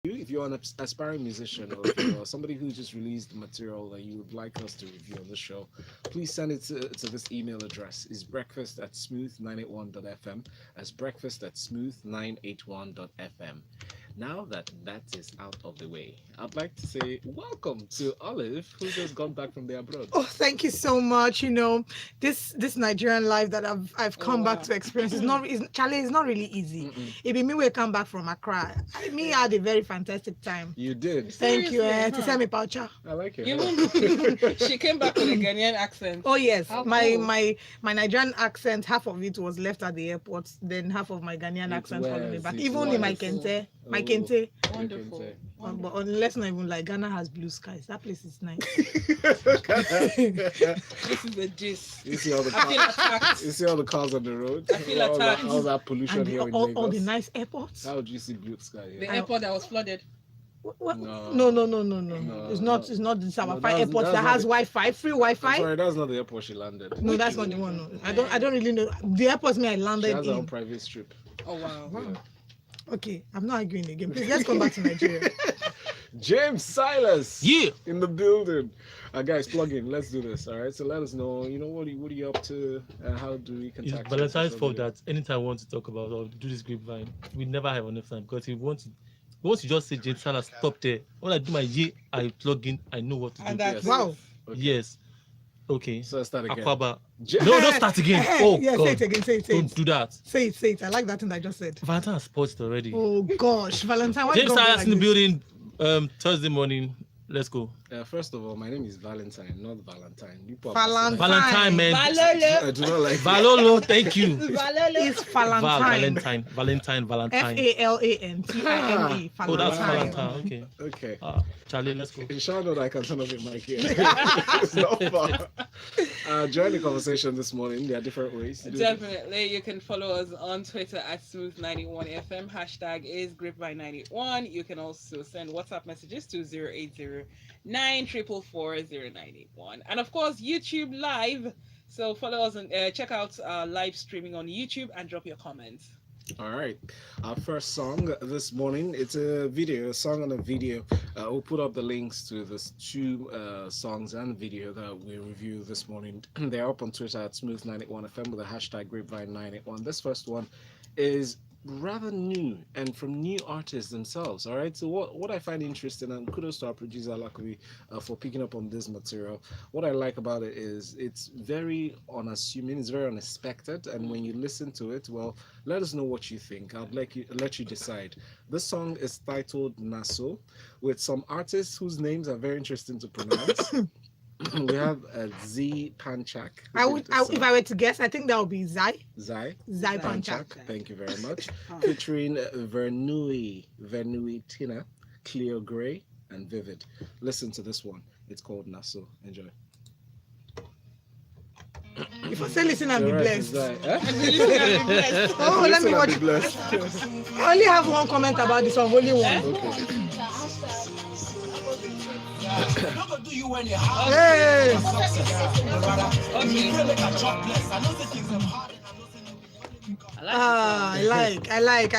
If you're an aspiring musician or if you're somebody who just released material that you would like us to review on the show, please send it to this email address. Is breakfast at smooth981.fm. As breakfast at smooth981.fm. Now that that is out of the way, I'd like to say welcome to Olive, who just got back from the abroad. Oh, thank you so much. This Nigerian life that I've come back to experience Charlie, it's not really easy. It be me we come back from Accra. I had a very fantastic time. You did. Thank you. To send me poucher. I like it. She came back with a Ghanaian accent. Oh yes, How my cool. my Nigerian accent, half of it was left at the airport. Then half of my Ghanaian accent followed me back. Even in my kente, my kente. Wonderful. But let's not even like Ghana has blue skies. That place is nice. This is the gist. You see all the I feel attacked. you see all the cars on the road. I feel attacked. All that pollution And here in all the Lagos. nice airports. How would you see blue sky The here? airport that was flooded. What? No. No. It's not. It's not the Sabafai that's- airport that's that not has the- Wi-Fi, free I'm Wi-Fi. sorry, that's not the airport she landed. No, that's not the one. No. I don't really know the airports me I She landed has her own in. private strip. Oh wow. Yeah. Okay, I'm not arguing again. Please let's come back to Nigeria. James Silas. Yeah. In the building. Guys, plug in. Let's do this. All right. So let us know. What are you up to, and how do we It's contact you? Valentine's fault that anytime I want to talk about or do this grapevine, we never have enough time because if you want to, once you just say James Silas, stop there. When I do my year, I plug in, I know what to do. And that's Wow. Okay. Yes. Okay. So let's start again. Aquaba. Ja- No, don't start again. Oh, yeah, God. say it again. Say it. Don't do that. Say it. I like that thing I just said. Valentine has paused already. Oh gosh, Valentine. Why you James gonna be Silas like in the this? building Thursday morning. Let's go. First of all, my name is Valentine, not Valentine. You pop- Valentine. Valentine, man. Valolo. I do not like Valolo, thank you. Valolo. It's Valentine. Valentine. Falantine. Oh, that's Valentine. Okay. Okay. Charlie, let's go. You shall know that I can turn off your mic here. It's not fun. Join the conversation this morning. There are different ways to do it. Definitely. You can follow us on Twitter at Smooth91FM. Hashtag is Grapevine91. You can also send WhatsApp messages to 080-944-0981. And of course, YouTube Live. So follow us and check out live streaming on YouTube and drop your comments. All right. Our first song this morning, it's a song on a video. We'll put up the links to these two songs and video that we review this morning. They're up on Twitter at Smooth981FM with the hashtag Grapevine981. This first one is rather new and from new artists themselves. All right. So what I find interesting, and kudos to our producer Lakovi for picking up on this material. What I like about it is it's very unassuming, it's very unexpected, and when you listen to it, well, let us know what you think. I'd let you decide. This song is titled Naso, with some artists whose names are very interesting to pronounce. We have Z Panchak. If I were to guess, I think that would be Zai Zai Panchak. Thank you very much. Featuring Vernui Tina, Cleo Gray, and Vivid. Listen to this one. It's called Naso. Enjoy. If I say listen and be blessed. Oh, let me watch. Be blessed. I only have one comment about this one. Only one. Hey. I like.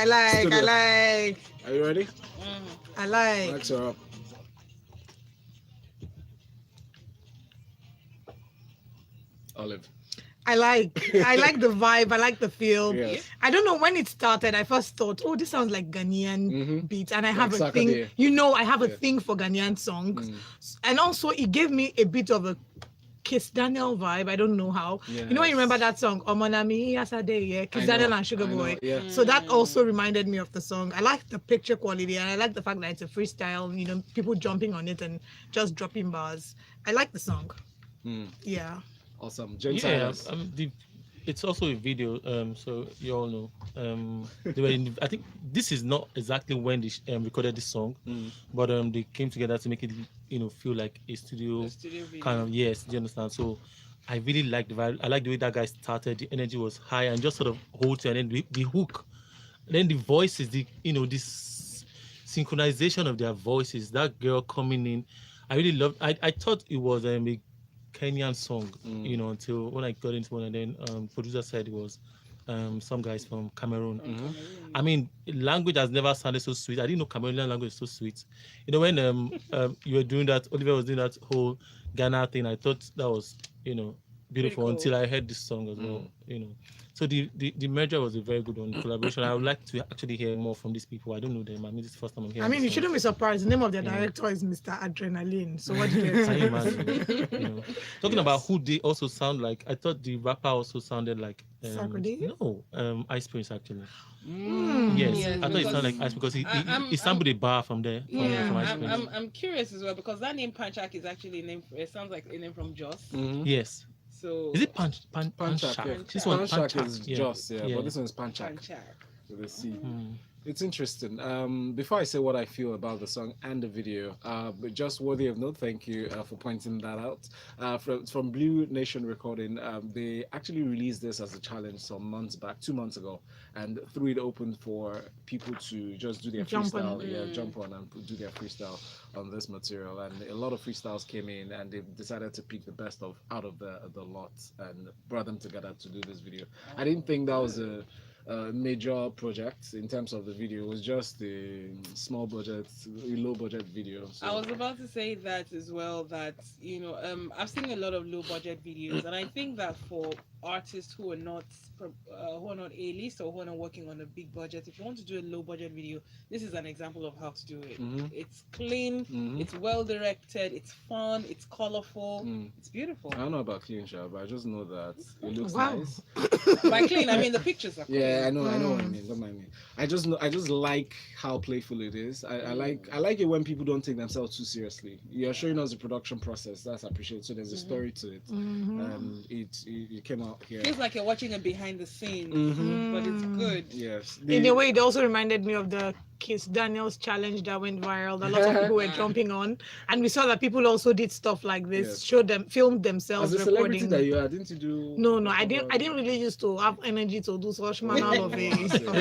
Are you ready? I like. Lights are up. Olive. I like the vibe. I like the feel. Yes. I don't know when it started. I first thought, oh, this sounds like Ghanaian Mhm. beat, and I Like have a Sakadie. thing. I have a Yeah. thing for Ghanaian songs, Mm. and also it gave me a bit of a Kiss Daniel vibe. I don't know how. You know when you remember that song, Omonami Yasade, yeah, Kiss I Daniel know, and Sugar I know, Boy. yeah. So that also reminded me of the song. I like the picture quality, and I like the fact that it's a freestyle. People jumping on it and just dropping bars. I like the song. Mm. Yeah. Awesome. James Yeah, Silas. it's also a video, so you all know. They were I think this is not exactly when they recorded this song, but they came together to make it, feel like a studio Video. kind of. Yes, do you understand? So I really like the vibe. I like the way that guy started. The energy was high and just sort of holds you, and then the hook, then the voices, this synchronization of their voices. That girl coming in, I really loved. I thought it was a Kenyan song, until when I got into one, and then producer said it was some guys from Cameroon. Mm-hmm. I mean, language has never sounded so sweet. I didn't know Cameroonian language is so sweet. You know, when you were doing that, Oliver was doing that whole Ghana thing. I thought that was, beautiful cool. until I heard this song as well. So the merger was a very good one, collaboration. I would like to actually hear more from these people. I don't know them. I mean, this is the first time I'm hearing. I mean, this you song. shouldn't be surprised. The name of their director is Mr. Adrenaline. So what do you Can you expect? imagine? Talking about who they also sound like, I thought the rapper also sounded like Sarkodie? no, Ice Prince actually. Mm. Yes, I thought it sounded like Ice because he sampled a bar from there. From Ice Prince. I'm curious as well because that name Panchak is actually named. It sounds like a name from Joss. Yes. So Is it Panchak? Panchak. This one Panchak is Joss, yeah. but this one's Panchak. Panchak. With a C. Mm. It's interesting. Before I say what I feel about the song and the video, but just worthy of note, thank you for pointing that out. From Blue Nation Recording, they actually released this as a challenge some months back, 2 months ago, and threw it open for people to just do their Jump on freestyle, it. jump on and do their freestyle on this material. And a lot of freestyles came in, and they decided to pick the best out of the lot and brought them together to do this video. I didn't think that was a major project in terms of the video. It was just a low budget video. So. I was about to say that as well. That I've seen a lot of low budget videos, and I think that for artists who are not A-list or who are not working on a big budget, if you want to do a low budget video, this is an example of how to do it. It's clean, it's well directed, it's fun, it's colorful, it's beautiful. I don't know about clean shot, but I just know that it looks Wow. nice. By clean, I mean the pictures are clean. Yeah, I know what I mean. Don't mind me. I just like how playful it is. I like it when people don't take themselves too seriously. You're showing us the production process. That's appreciated. So there's a story to it. It came out here. Feels like you're watching a behind the scenes, but it's good. Yes. In a way, it also reminded me of the Kiss Daniels challenge that went viral that lots of people were jumping on, and we saw that people also did stuff like this, Yes. filmed themselves As a celebrity recording. that you are, didn't you do? No, I didn't really used to have energy to do such manner of a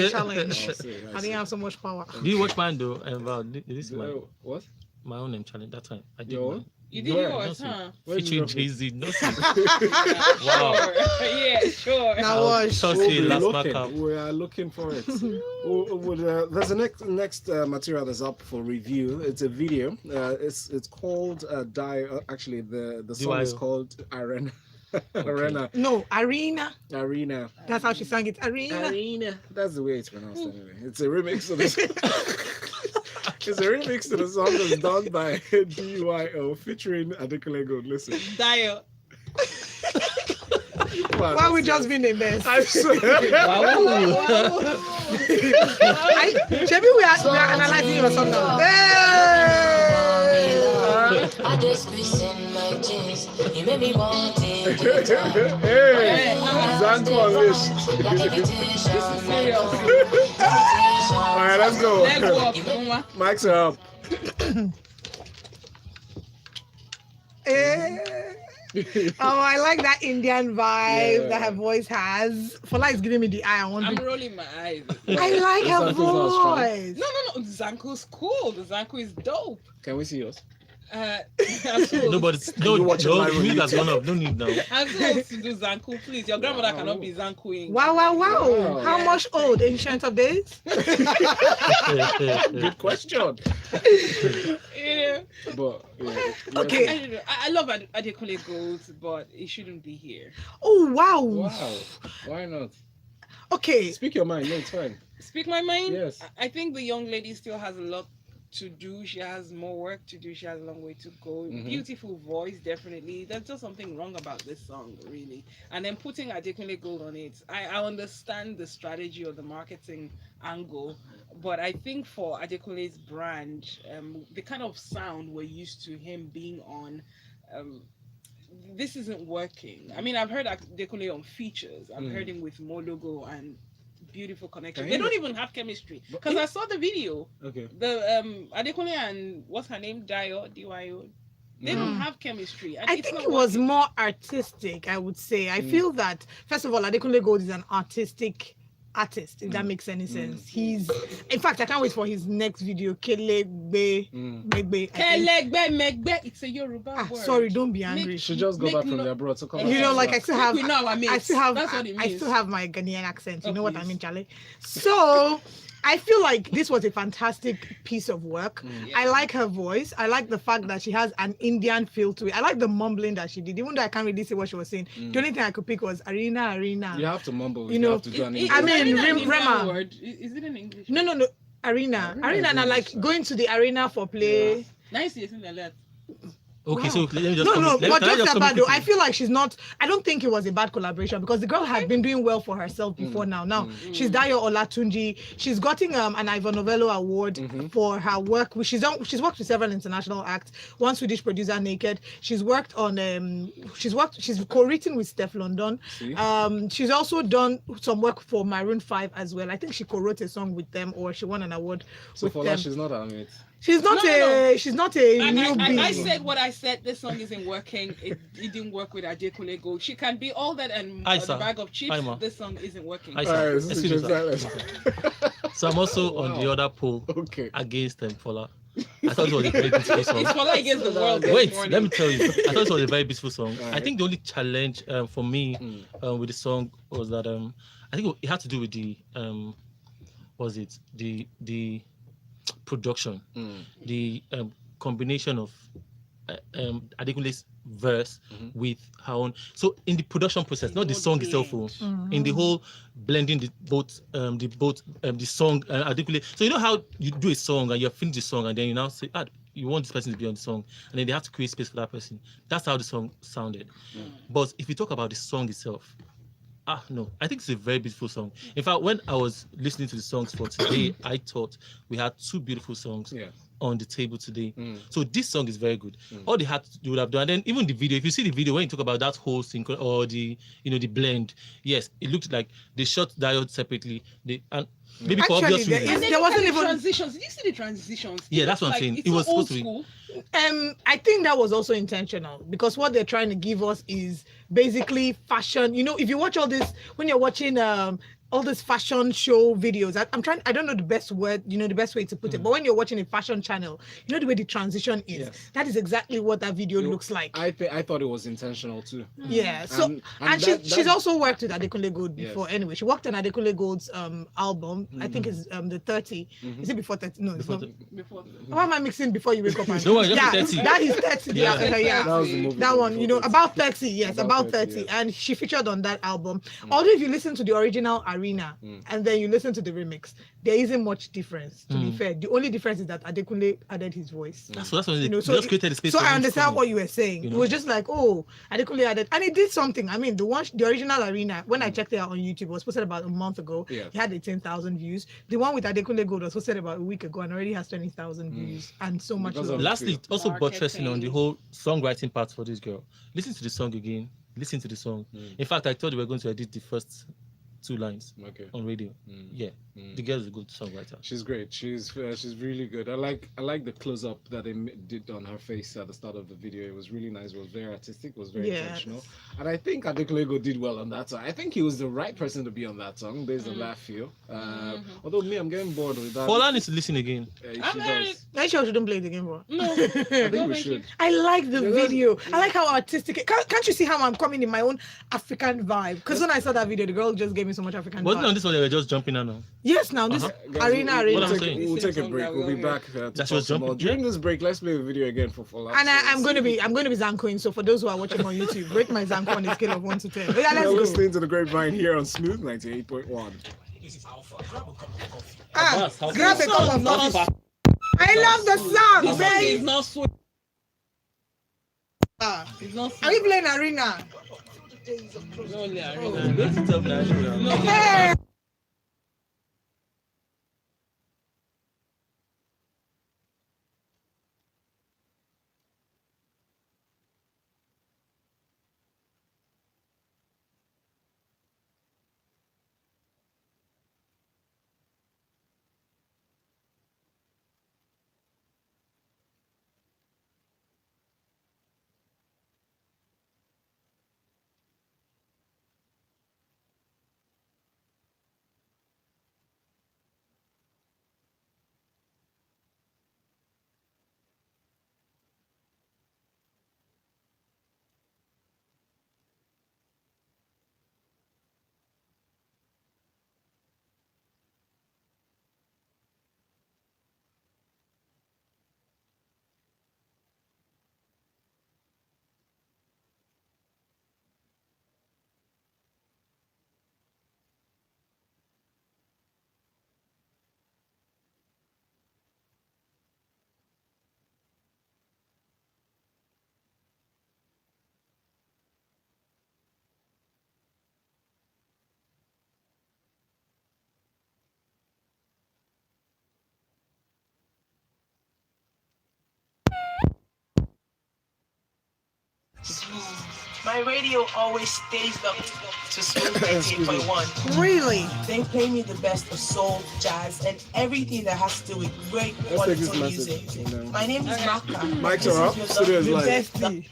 challenge. I didn't have so much power. Do you watch mine though? This is What? my own challenge. That time I did Your mine. You did Where? yours, Nothing. huh? Where did you Featuring drop it? Jay-Z. Nothing. Wow. Sure. Yeah, sure. Now watch. Chelsea We're last looking. markup. We are looking for it. There's a next material that's up for review. It's a video. It's called actually the song is DYO. called Arena. Arena. No, Arena. Arena. That's how she sang it. Arena. Arena. That's the way it's pronounced anyway. It's a remix of this. It's a remix to the song that's done by DYO featuring Adekunle Gold. Listen. Dio. Why we just being a mess? I swear. Maybe we are analyzing your song now. I just squeeze in my jeans. You made me want it. Hey, Zanko Unleashed. All right, let's go. Leg up, Nwa. Mics are up. I like that Indian vibe Yeah. that her voice has. Fola is giving me the eye. I'm rolling my eyes. I like her Zanko's not strong. voice. No. Zanko's cool. The Zanko is dope. Can we see yours? I'm No, but you watch it live on you that's YouTube? one of no need now. supposed to do Zanko, please. Your grandmother cannot be Zankoing. Wow. Wow. How much old? Ancient of days? Good question. Yeah. But yeah, Okay. I don't know. I love Adekunle Gold, but it shouldn't be here. Oh, wow. Wow. Why not? Okay. Speak your mind. No, it's fine. Speak my mind. Yes. I think the young lady still has a lot to do. She has more work to do. She has a long way to go. Beautiful voice, definitely. There's just something wrong about this song, really. And then putting Adekunle Gold on it, I understand the strategy or the marketing angle, but I think for Adekunle's brand, the kind of sound we're used to him being on, this isn't working. I mean, I've heard Adekunle on features. I've heard him with Mo Logo and beautiful connection. Can They you- don't even have chemistry But because it- I saw the video. Okay. The Adekunle and what's her name, DYO. They don't have chemistry. And I it's think not it was working. more artistic, I would say. I feel that, first of all, Adekunle Gold is an artistic artist, if that makes any sense. He's, in fact, I can't wait for his next video. Kelegbe, Megbe. Kelegbe, megbe. It's a Yoruba word. Sorry, don't be angry. Should just go back from the abroad to come. You know, like I still have, we know our mates. That's what it means. I still have my Ghanaian accent. You know what I please. mean, Charlie? So I feel like this was a fantastic piece of work. I like her voice. I like the fact that she has an Indian feel to it. I like the mumbling that she did, even though I can't really see what she was saying. The only thing I could pick was arena. You have to mumble. You know, have to do an I mean, Rema. Word. Is it in English? No. Arena, and I like going to the arena for play. Nice, isn't it? Okay, Wow. so let me just No, but just about though, quickly. I feel like she's not. I don't think it was a bad collaboration because the girl had been doing well for herself before now. Now she's Dayo Olatunji. She's gotten an Ivan Novello award for her work. She's worked with several international acts. One Swedish producer, Naked. She's worked on she's co-written with Steph London. She's also done some work for Maroon 5 as well. I think she co-wrote a song with them or she won an award with Fola, them. she's not our mate. She's not she's not a newbie. I said what I said. This song isn't working. It didn't work with Adekunle Gold. She can be all that and a bag of chips. This song isn't working. Excuse me, sir. So I'm also on the other pole against Fola. I thought it was a very beautiful song. It's Fola against the world. Wait, let me tell you. I thought it was a very beautiful song. I think the only challenge for me with the song was that I think it had to do with the the production, the combination of Adekunle's verse with her own. So in the production process, not the song itself, in the whole blending the song Adekunle. So you know how you do a song and you finish the song and then you now say, you want this person to be on the song, and then they have to create space for that person. That's how the song sounded. But if you talk about the song itself, no, I think it's a very beautiful song. In fact, when I was listening to the songs for today, I thought we had two beautiful songs on the table today. So this song is very good. All they would have done, and then even the video, if you see the video, when you talk about that whole synchro or the blend, yes, it looked like they shot diode separately. And maybe for obvious reasons. There wasn't even transitions. Did you see the transitions? Yeah, that's what I'm saying. It was supposed to be. I think that was also intentional because what they're trying to give us is basically fashion. You know, if you watch all this, when you're watching all these fashion show videos, I don't know the best word, the best way to put it, but when you're watching a fashion channel, you know the way the transition is. Yes. That is exactly what that video looks like. I thought it was intentional too. Yeah. So she's also worked with Adekunle Gold before. Yes. Anyway, she worked on Adekunle Gold's album. I think it's the 30. Is it before 30? No, it's not. Before. Why am I mixing before you wake up? And no, yeah, 30. That is 30. Yeah. That was the movie. That one, about 30. Yes, about 30. Yes. And she featured on that album. Although if you listen to the original Arena and then you listen to the remix, there isn't much difference, to be fair. The only difference is that Adekunle added his voice. So that's what they just created a space. So I understand what you were saying. It was just like, Adekunle added, and it did something. I mean, the original Arena, when I checked it out on YouTube, it was posted about a month ago. It had 18,000 views. The one with Adekunle Gold was posted about a week ago and already has 20,000 views and so much love. Lastly, also buttressing on the whole songwriting part for this girl. Listen to the song again. Listen to the song. In fact, I thought we were going to edit the first 2 lines on radio. The girl is a good songwriter. She's great. She's really good. I like the close up that they did on her face at the start of the video. It was really nice. It was very artistic. It was very intentional. And I think Adekunle Gold did well on that song. I think he was the right person to be on that song based on that feel. Although I'm getting bored with that. Fola needs to listen again. She does. I sure shouldn't play it again, bro. No, I think we should. I like the video. I like how artistic. Can't you see how I'm coming in my own African vibe? Because when I saw that video, the girl just gave me so much African Wasn't vibe. on this one they were just jumping on now? Yes, now this Guys, Arena. We'll take a break. We'll be back. During this break, let's play a video again for Fola. And I'm going to be Zankoing. So for those who are watching on YouTube, rate my Zanko on a scale of 1 to 10. Yeah, let's You're go. listening to the Grapevine here on Smooth 98.1. Grab a cup of coffee. I love the song. The song is not sweet. It's not sweet. Are we playing Arena? No, Arena. Hey. My radio always stays up to Smooth 98.1. Really? They play me the best of soul, jazz, and everything that has to do with great Let's take this quality message. music. You know. My name is Maka. Mics This are is up. your Studio is lovely live. Bestie.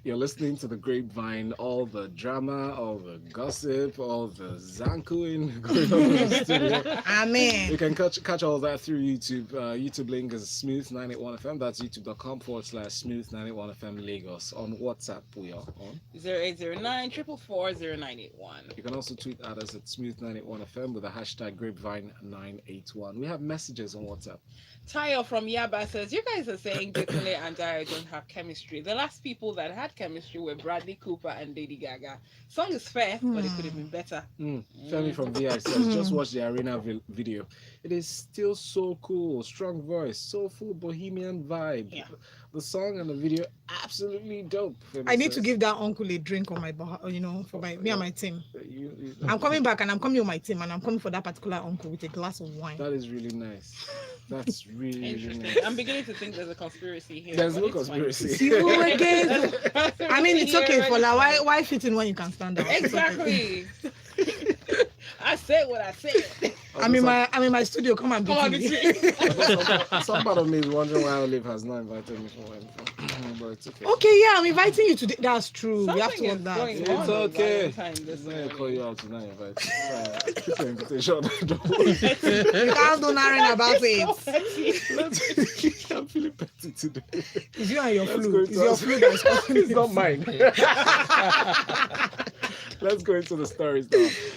You're listening to the Grapevine, all the drama, all the gossip, all the zankuing going on in the studio. Amen. You can catch all that through YouTube. YouTube link is Smooth981FM. That's youtube.com/Smooth981FM Lagos. On WhatsApp, we are on 0809 444 0981. You can also tweet at us at Smooth981FM with the hashtag Grapevine981. We have messages on WhatsApp. Tayo from Yaba says, you guys are saying Dekule and Dayo don't have chemistry. The last people that had chemistry were Bradley Cooper and Lady Gaga. Song is fair, but it could have been better. Femi from VI says, just watch the arena video. It is still so cool. Strong voice, soulful bohemian vibe. Yeah. The song and the video, absolutely dope. Femi I need to says. give that uncle a drink on my, for me and my team. You- I'm coming back and I'm coming with my team and I'm coming for that particular uncle with a glass of wine. That is really nice. That's really, really Interesting. nice. I'm beginning to think there's a conspiracy here. There's but no it's fine. conspiracy. You again. I mean, it's okay, Yeah, Fola. Why fit in when you can stand out? Exactly. I said what I said. I'm in my studio. Come and Come on, beat me. Some part of me is wondering why Olive has not invited me for him. But it's okay. Okay, yeah, I'm inviting you today. That's true. We have to Something work is that. going It's on on okay. Valentine this I'm gonna call morning. you out tonight, but keep your invitation. Don't worry. You can't do nothing about it. I'm feeling petty today. It's you and your Let's flu. go It's to your us. flu that's causing It's it. not mine. Let's go into the stories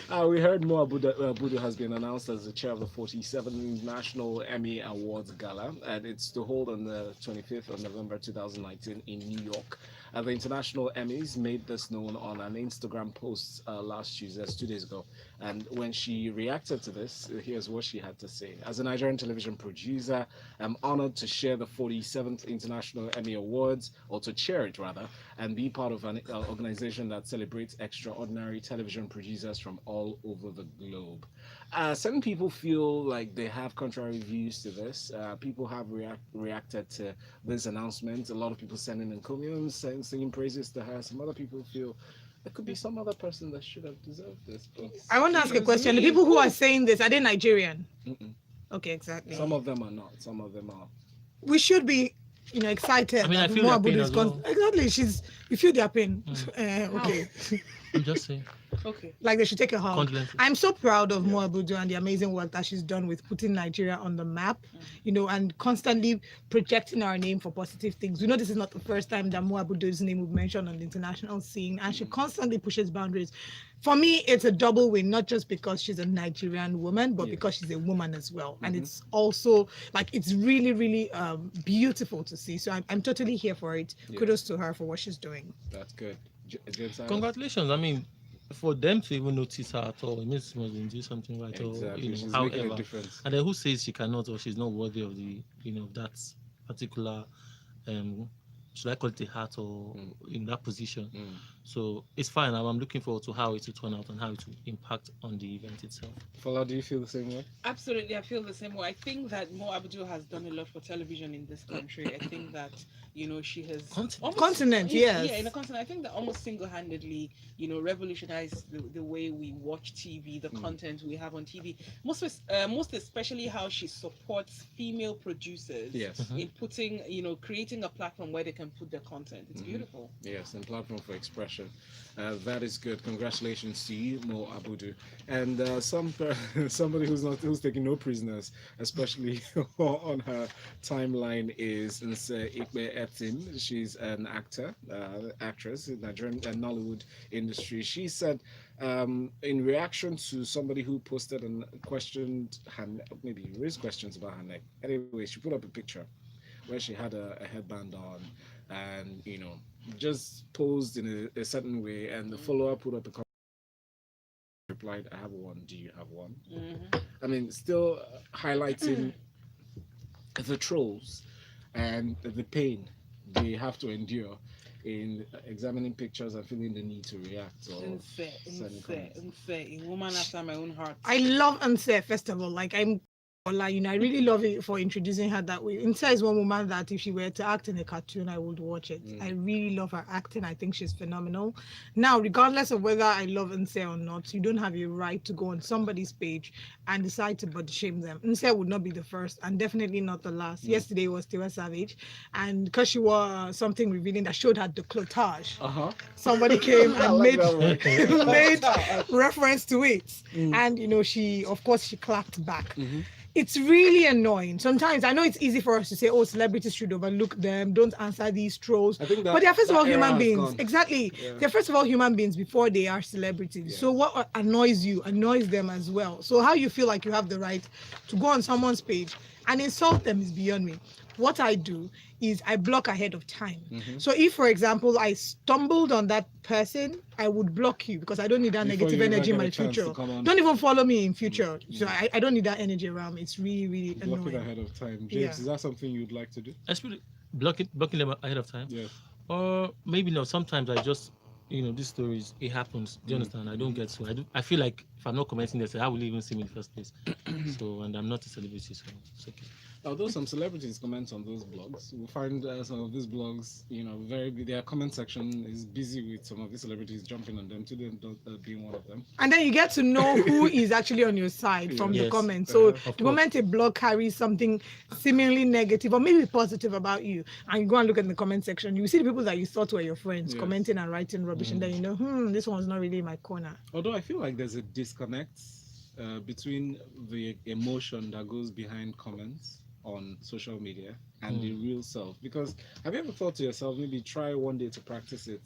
now. We heard Mo Abudu has been announced as the chair of the 47th National Emmy Awards Gala, and it's to hold on the 25th of November 2019 in New York. The International Emmys made this known on an Instagram post last Tuesday, 2 days ago. And when she reacted to this, here's what she had to say. As a Nigerian television producer, I'm honored to share the 47th International Emmy Awards, or to chair it rather, and be part of an organization that celebrates extraordinary television producers from all over the globe. Some people feel like they have contrary views to this. People have reacted to this announcement. A lot of people sending encomiums, singing praises to her. Some other people feel there could be some other person that should have deserved this. But I want to ask a question. The people who are saying this, are they Nigerian? Mm-mm. Okay, exactly. Some of them are not. Some of them are. We should be, excited. I mean, I that feel Mo their pain Abudu as well. Exactly. You feel their pain. Okay. I'm just saying. Okay. Like they should take a hug. Condolences. I'm so proud of Mo Abudu and the amazing work that she's done with putting Nigeria on the map, and constantly projecting our name for positive things. We know this is not the first time that Mo Abudu's name will be mentioned on the international scene, and she constantly pushes boundaries. For me, it's a double win, not just because she's a Nigerian woman, but because she's a woman as well. And it's also it's really, really beautiful to see. So I'm totally here for it. Kudos to her for what she's doing. That's good. James, Silas? Congratulations. I mean, for them to even notice her at all, it means she must do something right. Exactly. Or, She's making a however. difference. And then who says she cannot or she's not worthy of the, that particular, should I call it a hat or in that position? So it's fine. I'm looking forward to how it will turn out and how it will impact on the event itself. Fola, do you feel the same way? Absolutely, I feel the same way. I think that Mo Abudu has done a lot for television in this country. I think that she has Continent, yes. Yeah, in the continent. I think that almost single-handedly, revolutionized the way we watch TV, the content we have on TV. Most especially how she supports female producers. Yes. In putting, creating a platform where they can put their content. It's beautiful. Yes, and platform for expression. That is good. Congratulations to you, Mo Abudu. And somebody who's taking no prisoners, especially on her timeline, is Nse Ikpe Etim. She's an actress in Nigerian and Nollywood industry. She said, in reaction to somebody who posted and questioned her, maybe raised questions about her neck. Anyway, she put up a picture where she had a headband on and just posed in a certain way, and the follower put up a comment, replied, I have one, do you have one? I mean, still highlighting the trolls and the pain they have to endure in examining pictures and feeling the need to react or send comments. A woman after my own heart. I love Nse, first of all. I'm Fola, I really love it for introducing her that way. Insa is one woman that if she were to act in a cartoon, I would watch it. I really love her acting. I think she's phenomenal. Now, regardless of whether I love Nse or not, you don't have a right to go on somebody's page and decide to body shame them. Nse would not be the first and definitely not the last. Yesterday was Tiwa Savage, and because she wore something revealing that showed her décolletage, somebody came I and like made that word. made reference to it, and she clapped back. It's really annoying. Sometimes I know it's easy for us to say, "Oh, celebrities should overlook them. Don't answer these trolls." I think But they're first of all that era human has beings. gone. Exactly. Yeah. They're first of all human beings before they are celebrities. Yeah. So what annoys you annoys them as well. So how you feel like you have the right to go on someone's page and insult them is beyond me. What I do is I block ahead of time. So if, for example, I stumbled on that person, I would block you because I don't need that Before negative you ever energy in get a my chance to future. come on. Don't even follow me in future. So I don't need that energy around me. It's really, really Block it annoying. ahead of time. James, Yeah. is that something you'd like to do? Especially blocking them ahead of time. Yes. Or maybe no. Sometimes I just, these stories, it happens. Do you understand? I don't get so. I feel like if I'm not commenting, they say, how will you even see me in the first place? So, and I'm not a celebrity, so it's okay. Although some celebrities comment on those blogs, we'll find some of these blogs, their comment section is busy with some of these celebrities jumping on them, to them being one of them. And then you get to know who is actually on your side from the Yes. comments. So Of the moment a blog carries something seemingly negative or maybe positive about you, and you go and look at the comment section, you see the people that you thought were your friends Yes. commenting and writing rubbish, and then you know, this one's not really in my corner. Although I feel like there's a disconnect between the emotion that goes behind comments on social media and the real self. Because have you ever thought to yourself, maybe try one day to practice it?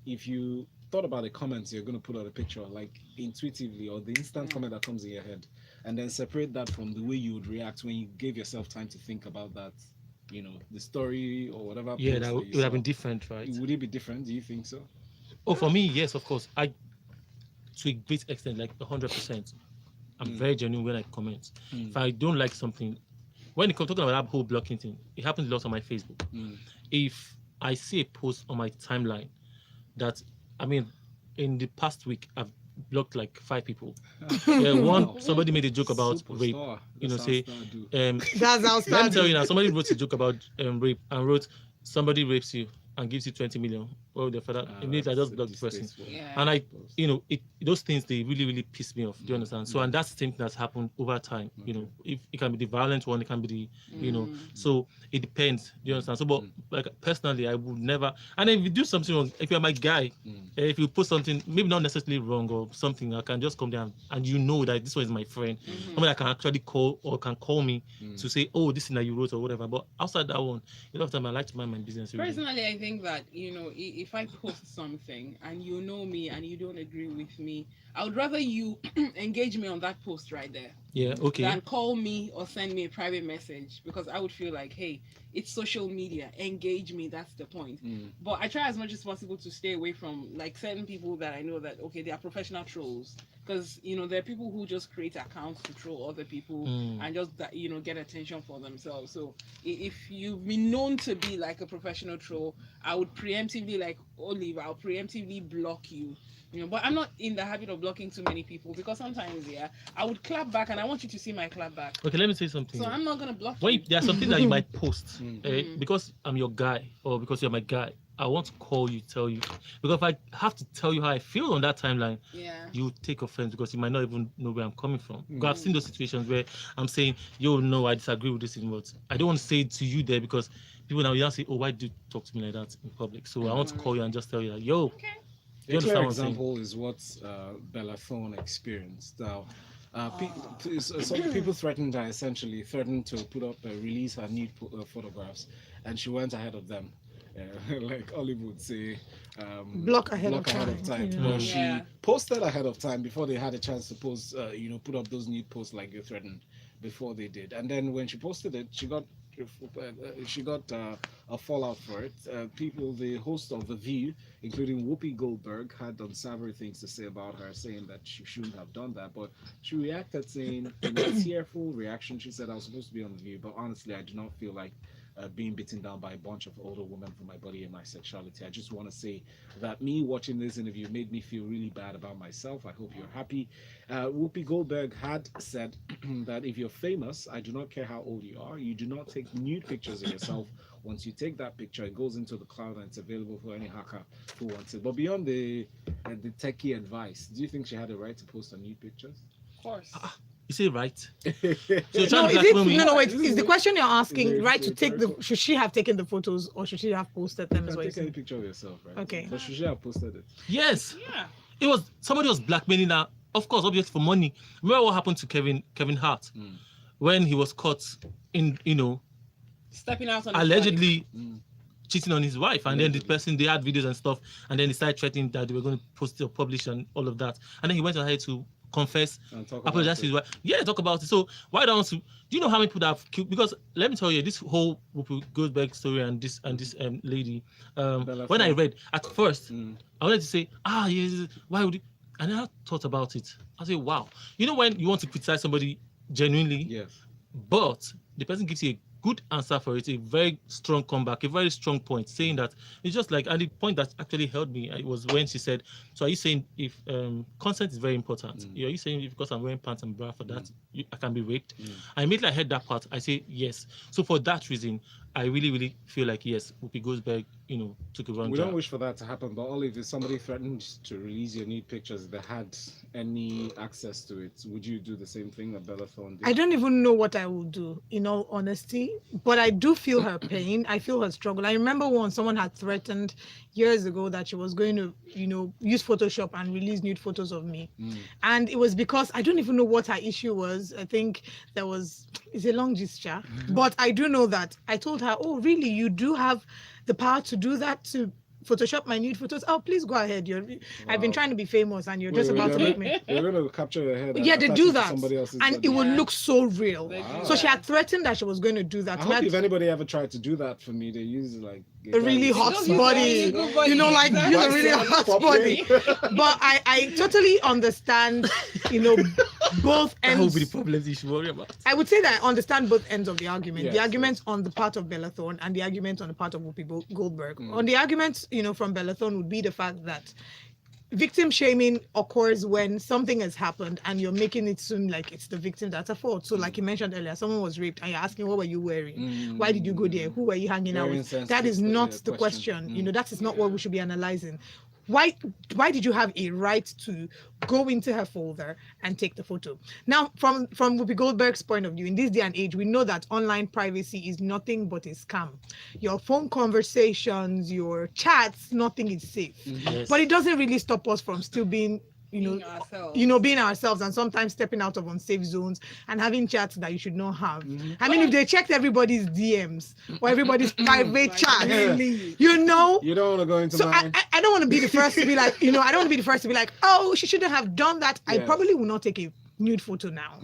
If you thought about the comments you're going to put on a picture, like intuitively, or the instant comment that comes in your head, and then separate that from the way you would react when you gave yourself time to think about that, the story or whatever. Yeah, post that you would have saw. been different, right? Would it be different? Do you think so? Oh, for me, yes, of course. To a great extent, like 100%. I'm very genuine when I comment. If I don't like something, when it comes talking about that whole blocking thing, it happens a lot on my Facebook. If I see a post on my timeline that, in the past week, I've blocked like 5 people. Somebody made a joke about rape. Superstar. Say, That's how let me tell you now, somebody wrote a joke about rape and wrote, somebody rapes you and gives you 20 million. Well, the father, immediately I just blocked the person. Yeah. And those things, they really, really piss me off. Do you understand? So, and that's the thing that's happened over time. If it can be the violent one, it can be the, so it depends. Do you understand? So, but like personally, I would never. And if you do something wrong, if you're my guy, if you put something maybe not necessarily wrong or something, I can just come down and that this one is my friend. Somebody that can actually call or can call me to say, oh, this thing that you wrote or whatever. But outside that one, a lot of time I like to mind my business. Really. Personally, I think that, if I post something and you know me and you don't agree with me, I would rather you engage me on that post right there. Yeah, okay. Than call me or send me a private message, because I would feel like, hey, it's social media, engage me, that's the point. But I try as much as possible to stay away from like certain people that I know that, okay, they are professional trolls, because there are people who just create accounts to troll other people and just get attention for themselves. So if you've been known to be like a professional troll, I would preemptively, like Olive, I'll preemptively block you. But I'm not in the habit of blocking too many people, because sometimes, I would clap back and I want you to see my clap back. Okay, let me say something. So I'm not gonna block when you. there's something that you might post, because I'm your guy or because you're my guy, I want to call you, tell you, because if I have to tell you how I feel on that timeline, you take offense because you might not even know where I'm coming from. Because I've seen those situations where I'm saying, yo, no, I disagree with this, but I don't want to say it to you there because people now you say, oh, why do you talk to me like that in public? So I want to call you and just tell you that, yo. Okay. A clear example is what Bella Thorne experienced. Now, some people threatened her, essentially threatened to release her nude photographs, and she went ahead of them. Like Olive would say, block ahead of time. Yeah. But she posted ahead of time before they had a chance to post, put up those nude posts like you threatened before they did. And then when she posted it, she got a fallout for it. The host of The View, including Whoopi Goldberg, had unsavory things to say about her, saying that she shouldn't have done that. But she reacted saying, in a tearful reaction, she said, I was supposed to be on The View, but honestly, I do not feel like being beaten down by a bunch of older women for my body and my sexuality. I just want to say that me watching this interview made me feel really bad about myself. I hope you're happy. Whoopi Goldberg had said that if you're famous, I do not care how old you are, you do not take nude pictures of yourself. Once you take that picture, it goes into the cloud and it's available for any hacker who wants it. But beyond the techie advice, do you think she had a right to post her nude pictures? Of course. You say right. So you're No, trying to is blackmail me. no, wait. Is the question you're asking Very- right to very take the? cool. Should she have taken the photos or should she have posted them? You Is can what you're take any saying? picture of yourself, right? Okay. But should she have posted it? Yes. Yeah. It was somebody was blackmailing her, of course, obviously for money. Remember what happened to Kevin Hart when he was caught in, Stepping out on his allegedly Mm. cheating on his wife, and then the person, they had videos and stuff, and then they started threatening that they were going to post it or publish and all of that, and then he went ahead to confess, And talk about apologize to it. his wife. Yeah, talk about it. So why don't you? Do you know how many people that have killed? Because let me tell you, this whole Whoopi Goldberg story and this lady, Bella when I Thorne. read at first, Mm. I wanted to say, yes, why would it? And then I thought about it. I say, wow. You know when you want to criticize somebody genuinely, Yes. but the person gives you a good answer for it, a very strong comeback, a very strong point, saying that it's just like, and the point that actually held me was when she said, so are you saying if consent is very important? Are you saying if because I'm wearing pants and bra for that, I can be raped? I immediately heard that part. I say yes. So for that reason, I really, really feel like yes, Whoopi Goldberg, took a wrong We job. don't wish for that to happen, but Olive, if somebody threatened to release your nude pictures, they had any access to it, would you do the same thing that Bella Thorne did? I don't even know what I will do, in all honesty, but I do feel her pain. I feel her struggle. I remember once someone had threatened years ago that she was going to, use Photoshop and release nude photos of me. And it was because I don't even know what her issue was. I think it's a long gesture, but I do know that I told her, oh, really? You do have the power to do that, to Photoshop my nude photos? Oh, please go ahead. I've been trying to be famous and you're just about to make me. They're going to capture your head. Yeah, they do that, Somebody else's and body. it would look so real. They do So she that. had threatened that she was going to do that. I We hope had if anybody ever tried to do that for me, they use like a really hot Those are body, really good bodies. like use a really Bicep, hot proper. body. But I totally understand, both That will ends. be the problems you should worry about. I would say that I understand both ends of the argument. Yes, The argument on the part of Bella Thorne and the argument on the part of Whoopi Goldberg. On the argument, from Bella Thorne would be the fact that victim shaming occurs when something has happened and you're making it seem like it's the victim that's at fault. So like you mentioned earlier, someone was raped and you're asking, what were you wearing? Why did you go there? Who were you hanging out Very with? insensitive That is not the question. question. That is not what we should be analyzing. Why did you have a right to go into her folder and take the photo? Now, from Whoopi Goldberg's point of view, in this day and age, we know that online privacy is nothing but a scam. Your phone conversations, your chats, nothing is safe. Yes. But it doesn't really stop us from still being Being ourselves. being ourselves and sometimes stepping out of unsafe zones and having chats that you should not have. I mean, if they checked everybody's DMs or everybody's private chat, Really? You don't want to go into so mine. I don't want to be the first to be like, I don't want to be the first to be like, oh, she shouldn't have done that. I Yes. probably will not take a nude photo now.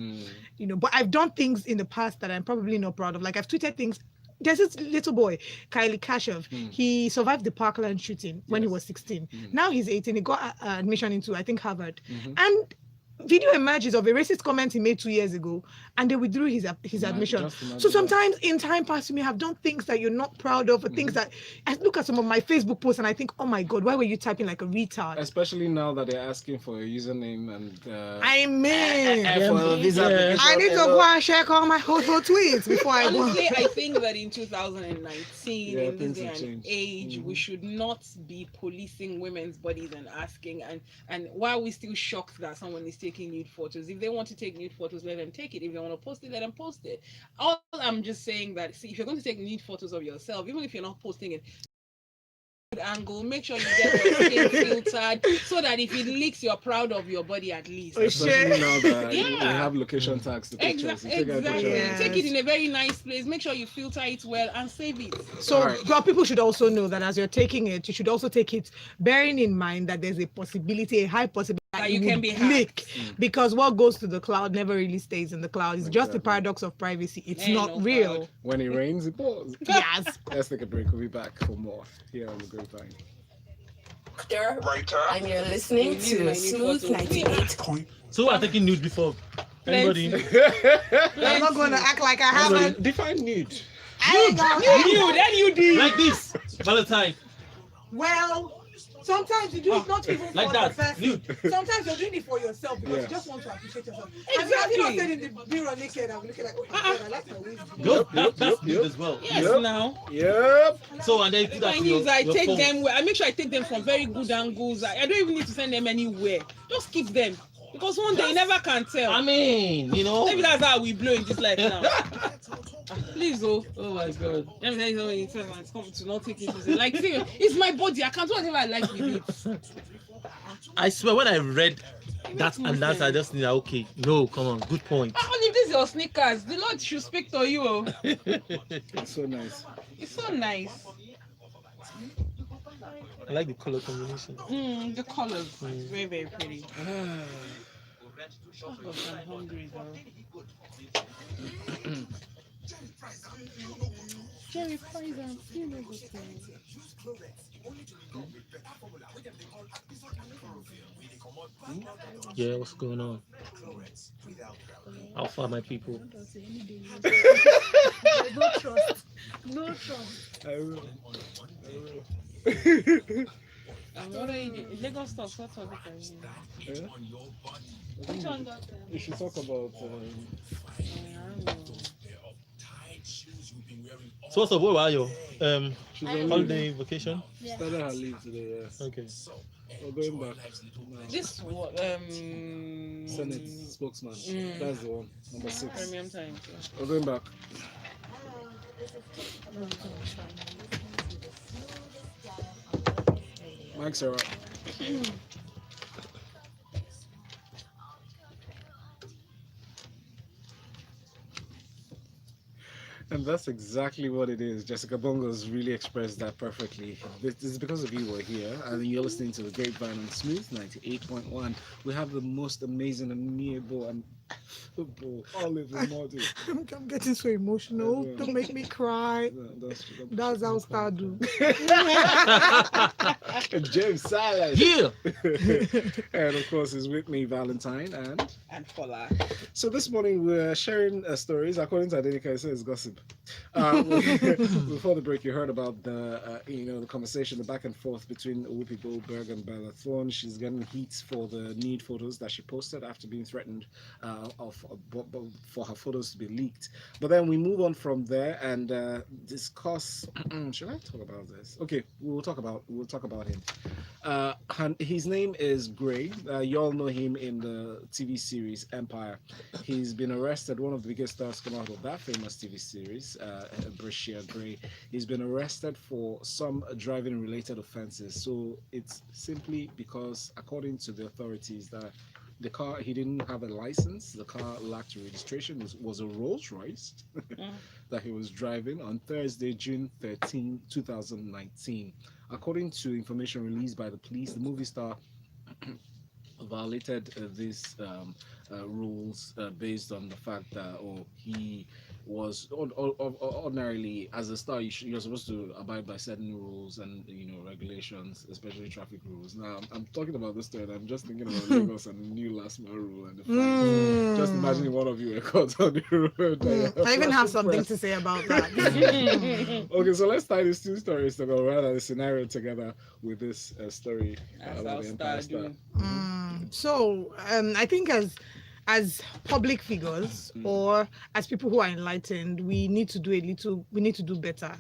But I've done things in the past that I'm probably not proud of. Like I've tweeted things. There's this little boy, Kylie Kashev. He survived the Parkland shooting when he was 16. Now he's 18. He got admission into, I think, Harvard. And video emerges of a racist comment he made 2 years ago, and they withdrew his admission. just imagine So sometimes in time past, you may have done things that you're not proud of, or things that I look at some of my Facebook posts and I think, oh my God, why were you typing like a retard? Especially now that they're asking for a username and I mean, for this Yeah. application. I need to go and check all my household tweets before I go. Honestly, I think that in 2019, Yeah, in this things day have and changed. age, we should not be policing women's bodies and asking. And why are we still shocked that someone is taking nude photos? If they want to take nude photos, let them take it. If they want to post it, let them post it. All I'm just saying that, see, if you're going to take nude photos of yourself, even if you're not posting it, good angle, make sure you get your skin filtered so that if it leaks, you're proud of your body at least. Especially now that we Yeah. have location tags to pictures. Exactly. You take a picture. Yes. Take it in a very nice place. Make sure you filter it well and save it. So, Alright. well, people should also know that as you're taking it, you should also take it bearing in mind that there's a possibility, a high possibility that you it can would be hacked. leak, because what goes to the cloud never really stays in the cloud. It's just the Exactly. paradox of privacy. It's Ain't not no real. cloud. When it rains, it pours. Yes. Let's take a break. We'll be back for more here on the Grapevine. And you're listening You need to my new Smooth photos. 98. So who are taking nude before? Plenty. Anybody? I'm not going to act like I haven't. Define nude. You, then you did. Like this, Valentine. Well, sometimes you do it not even Like for that. the person. Nude. Sometimes you're doing it for yourself because Yeah. you just want to appreciate yourself. Exactly. Have you not stayed in the mirror naked and looking like, oh my God, I like my waist. Yo, that's yep, nude yep. as well. Yes, Yep. now. Yep. So and then you do that I to your, take phone. them. I make sure I take them from very good angles. I don't even need to send them anywhere. Just keep them because one day you never can tell. I mean, you know. Maybe that's how we blow in this life now. Please, oh. Oh my God. Let me tell you something. It's coming to not take it easy. Like, see, it's my body. I can't do whatever I like with it. I swear, when I read that and that, I just knew that, okay, no, come on, good point. Only this is your sneakers. The Lord should speak to you. Oh. It's so nice. It's so nice. I like the color combination. The colors. Very, very pretty. Oh, gosh, I'm hungry though. Jerry fries and peanut butter. Yeah, what's going on? How far, my people? No trust. No trust. I will. What are you? Lagos stuff. What are you? Yeah? Which one got them? You should talk about. So what's up? Where are you? She's on leave. Holiday vacation? Started her leave today. Yeah. Okay. We're going back. Now. This what? Senate spokesman. That's the one. Number 6. Premium time. We're going back. Mike's are up. And that's exactly what it is. Jessica Bongo's really expressed that perfectly. This is because of you were here, and you're listening to the Grapevine on Smooth 98.1. We have the most amazing, amiable, and affable Olive Emodi. I'm getting so emotional. Yeah. Don't make me cry. That's how Star do. James Silas. Yeah. And of course, is with me, Valentine, And Fola. So this morning we're sharing stories. According to Adenika, it says gossip. Before the break, you heard about the the conversation, the back and forth between Whoopi Goldberg and Bella Thorne. She's getting heat for the nude photos that she posted after being threatened for her photos to be leaked. But then we move on from there and discuss. Should I talk about this? Okay, we'll talk about him. His name is Gray. You all know him in the TV series Empire. He's been arrested. One of the biggest stars come out of that famous TV series, Brescia Gray. He's been arrested for some driving related offenses. So it's simply because, according to the authorities, that the car, he didn't have a license. The car lacked registration. It was a Rolls Royce that he was driving on Thursday, June 13, 2019. According to information released by the police, the movie star violated these rules based on the fact that he was ordinarily, as a star, you're supposed to abide by certain rules and regulations, especially traffic rules. Now I'm talking about this story and I'm just thinking about Lagos and the new last mile rule and the fines. Just imagining one of you were caught on the road. I even have something to say about that. Okay, so let's tie these two stories together, rather the scenario together with this story about the Empire Star. So I think as public figures or as people who are enlightened, we need to do better.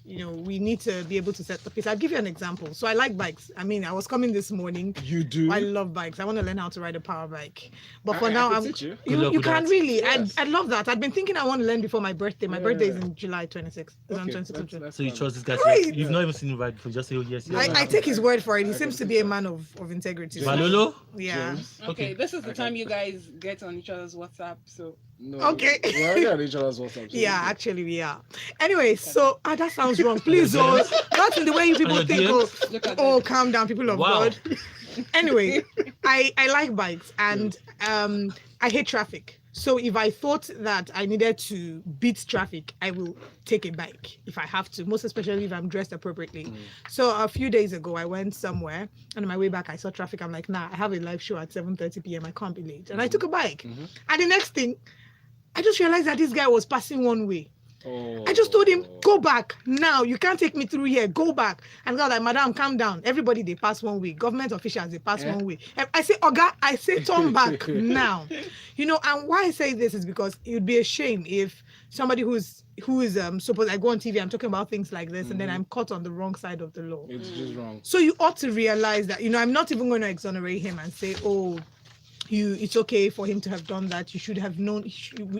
We need to be able to set the pace. I'll give you an example. So I like bikes. I mean, I was coming this morning. You do? I love bikes. I want to learn how to ride a power bike. But for I now, can teach you. You can really. Yes. I love that. I'd been thinking I want to learn before my birthday. My birthday is in July 26th. It's on Okay, 26th of July. So you trust this guy? Right. You've not even seen him ride before. Just say, oh yes. I take his word for it. He seems to be a man of integrity. Malolo? Yeah. Okay, this is the time you guys get on each other's WhatsApp. So No, Okay. We're already on each other's WhatsApp. Yeah, actually we are. Anyway, so that sounds wrong. Please, not in the way you people And think. your look at Oh, this. calm down, people of Wow. God. Anyway, I like bikes and I hate traffic. So if I thought that I needed to beat traffic, I will take a bike if I have to, most especially if I'm dressed appropriately. So a few days ago, I went somewhere and on my way back, I saw traffic. I'm like, nah, I have a live show at 7:30 p.m. I can't be late. And I took a bike. And the next thing, I just realized that this guy was passing one way. Oh. I just told him, go back now. You can't take me through here. Go back. And God, like, madam, calm down. Everybody, they pass one way. Government officials, they pass one way. I say, Oga, I say, turn back now. You know, and why I say this is because it would be a shame if somebody who is supposed, I go on TV, I'm talking about things like this, and then I'm caught on the wrong side of the law. It's just wrong. So you ought to realize that, you know, I'm not even going to exonerate him and say, oh, it's okay for him to have done that. You should have known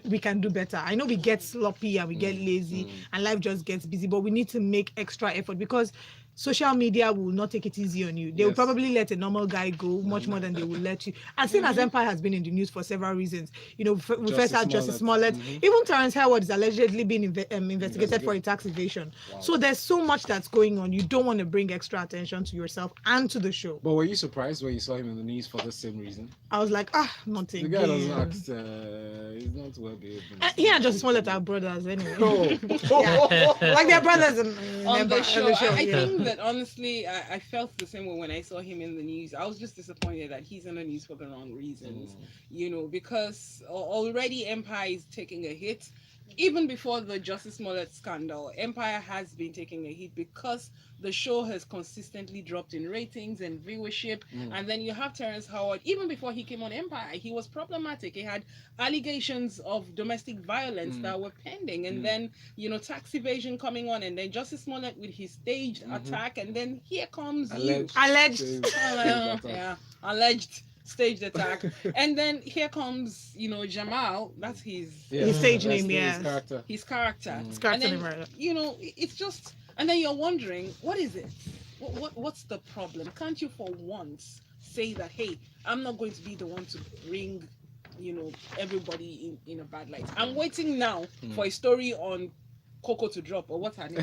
we can do better. I know we get sloppy and we get lazy and life just gets busy, but we need to make extra effort because social media will not take it easy on you. They will probably let a normal guy go much more than they will let you. And seeing as Empire has been in the news for several reasons, you know, we first had Justice Smollett. Even Terrence Howard is allegedly being investigated for a tax evasion. Wow. So there's so much that's going on. You don't want to bring extra attention to yourself and to the show. But were you surprised when you saw him in the news for the same reason? I was like, nothing. The guy doesn't act, he's not well behaved. He and Justice Smollett are brothers anyway. Oh. Like they're brothers on the show. I yeah. think that honestly, I felt the same way when I saw him in the news. I was just disappointed that he's in the news for the wrong reasons, you know, because already Empire is taking a hit. Even before the Justice Smollett scandal, Empire has been taking a hit because the show has consistently dropped in ratings and viewership. And then you have Terrence Howard. Even before he came on Empire, he was problematic. He had allegations of domestic violence that were pending. And then, you know, tax evasion coming on. And then Justice Smollett with his staged attack. And then here comes Alleged. Alleged staged attack. And then here comes, you know, Jamal. That's his stage name, his character. And then, you know, it's just, and then you're wondering, what is it? What's the problem? Can't you for once say that, hey, I'm not going to be the one to bring, you know, everybody in a bad light? I'm waiting now for a story on Coco to drop, or what's her name?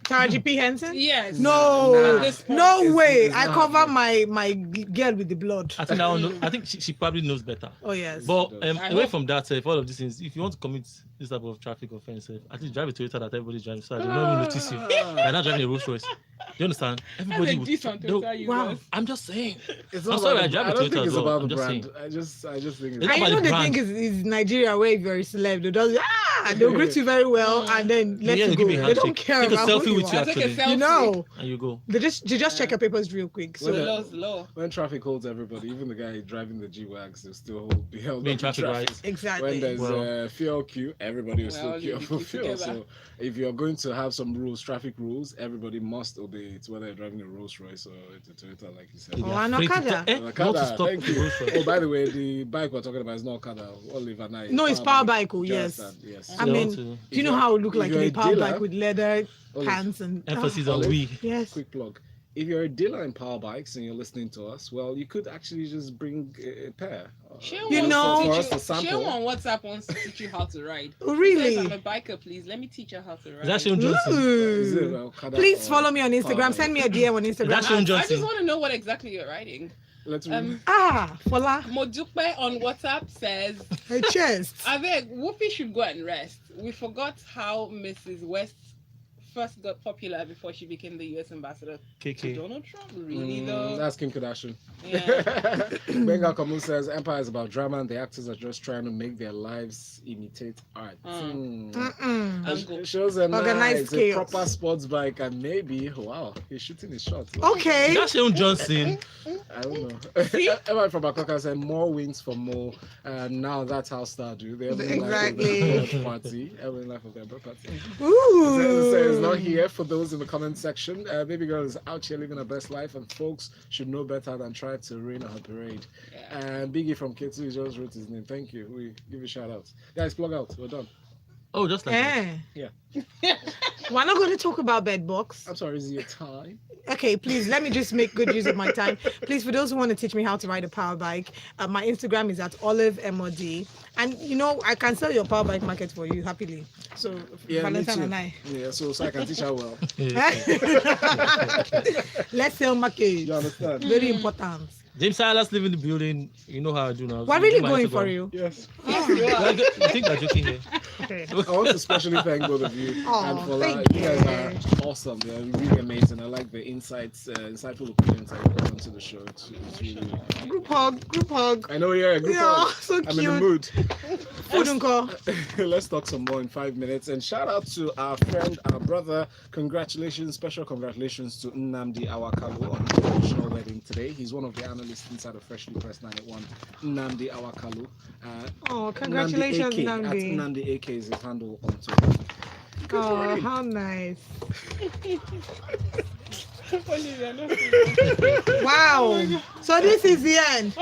Taraji P. Henson? Yes. No way. It's I not. cover my girl with the blood. I think I think she probably knows better. Oh yes. But I away hope- from that, if all of these things, if you want to commit this type of traffic offense, at least drive a Toyota that everybody's driving, so I do not even notice you. You're not driving a Rolls Royce. Do you understand? Everybody would. Wow. I'm just saying. It's I'm not sorry, about I the- drive a I don't Toyota think as it's well. about I'm the just brand. saying. I just think It's I about know the the brand. thing is Nigeria where if you're a celeb, they just they'll greet you very well and then let Yeah, you give go. me a They don't handshake. care Take a about selfie who with you, are. I took a actually. selfie. You know, And you go. they just check your papers real quick. So So the law's law. when traffic holds everybody, even the guy driving the G-Wags will still be held Being up in traffic rights. exactly. When there's Well- fuel queue, everybody will Well, still queue you for keep fuel. together. So if you're going to have some rules, traffic rules, everybody must obey it, whether you're driving a Rolls Royce or a Toyota, like you said. Oh, an Okada. You want to Okada, stop thank you. Rolls Royce. Oh, by the way, the bike we're talking about is not Okada. Oliver and I. No, it's power bike. Oh, Do you yes. understand? Yes. I So mean, to- do you know how it look if like in you're a a power dealer- bike with leather Olive, pants and Emphasis on Olive, we. yes. Quick plug. If you're a dealer in power bikes and you're listening to us, well, you could actually just bring a pair. You know- for us to Share sample. on WhatsApp wants to teach you how to ride. Oh, He really? says, I'm a biker, please. Let me teach you how to ride. Is that Sean Johnson? Is it Ooh. Okada Please or follow me on power Instagram. bike? Send me a DM on Is Instagram. that Sean I just Johnson? want to know what exactly you're riding. Let's read. Fola, Modupe on WhatsApp says, her chest. Avec, Whoopi should go and rest. We forgot how Mrs. West first got popular before she became the US ambassador to KK. Donald Trump. Really, though? That's Kim Kardashian. Yeah. Benga Kamu says Empire is about drama and the actors are just trying to make their lives imitate art. Mm-mm. Uncle. Shows a Organized nice, a chaos. proper sports bike and maybe, wow, he's shooting his shot. Is Okay. that Sean Johnson? I don't know. Everyone from Akoka said more wins for more. Now that's how Star do. They're living life of Exactly. their birth party. Everyone life of their birth party. Ooh. So it's not here for those in the comment section. Baby girl is out here living her best life, and folks should know better than try to rain on her parade. Yeah. And Biggie from K2 just wrote his name. Thank you. We give you a shout out. Guys, plug out. We're done. Oh, just like that. Eh. Yeah. We're not going to talk about bed box. I'm sorry, is it your time? Okay, please let me just make good use of my time. Please, for those who want to teach me how to ride a power bike, my Instagram is at Olive Emodi, and you know I can sell your power bike market for you happily. So Yeah, me Valentine too. and I, Yeah, so I can teach her well. let's sell market. You understand? Very important. James Silas live in the building. You know how I do now. We're So really my going Instagram. for you. Yes. I think I'm joking here. Okay. I want to especially thank both of you Aw, and Fola. thank You guys are awesome. They're really amazing. I like the insights, insightful opinions that you put onto the show. It's really. Group hug, group hug. I know, yeah. Group Yeah, hug. so I'm in the cute. mood. Food and call. Let's talk some more in 5 minutes. And shout out to our friend, our brother. Congratulations, special congratulations to Nnamdi Awakalu on his traditional wedding today. He's one of the analysts inside of Freshly Pressed 91. Nnamdi Awakalu. Oh, congratulations, Nnamdi AK, at Nnamdi. Nnamdi AK is his handle on Twitter. Oh, how nice. Wow. So this is the end.